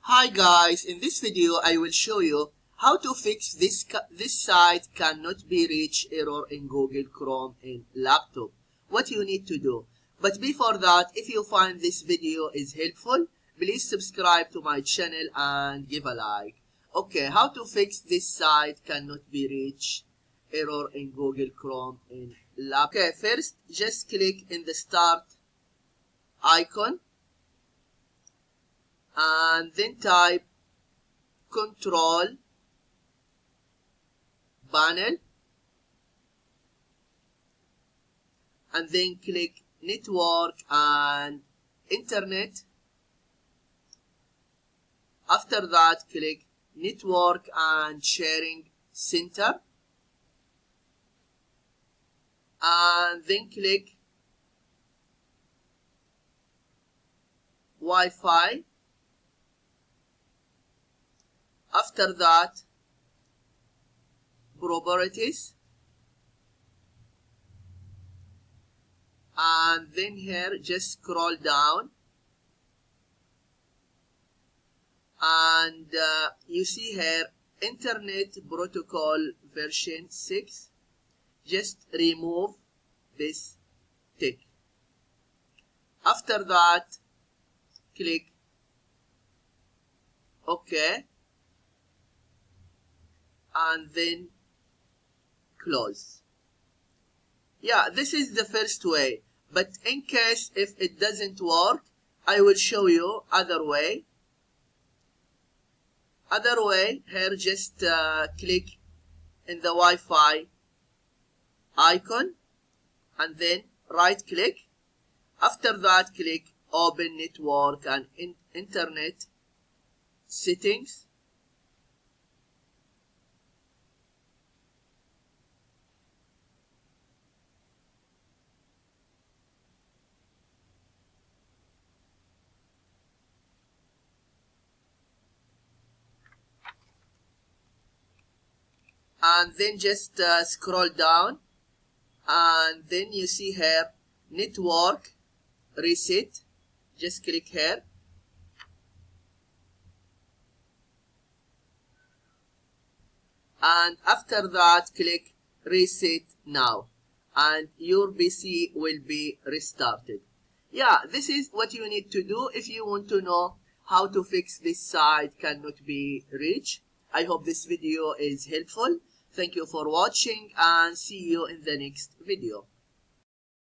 Hi guys, in this video I will show you how to fix this site cannot be reached error in Google Chrome in laptop. What you need to do. But before that, if you find this video is helpful, please subscribe to my channel and give a like. Okay, how to fix this site cannot be reached error in Google Chrome in laptop. Okay, first just click in the start icon and then type control panel and then click network and internet. After that, click network and sharing center and then click Wi-Fi. After that, properties, and then here just scroll down and you see here internet protocol version 6. Just remove this tick. After that, click OK and then close. Yeah, this is the first way, but in case if it doesn't work, I will show you other way. Here just click in the Wi-Fi icon and then right click. After that, click open network and internet settings. And then just scroll down and then you see here network reset. Just click here and after that click reset now and your PC will be restarted. Yeah, this is what you need to do if you want to know how to fix this site cannot be reached. I hope this video is helpful. Thank you for watching and see you in the next video.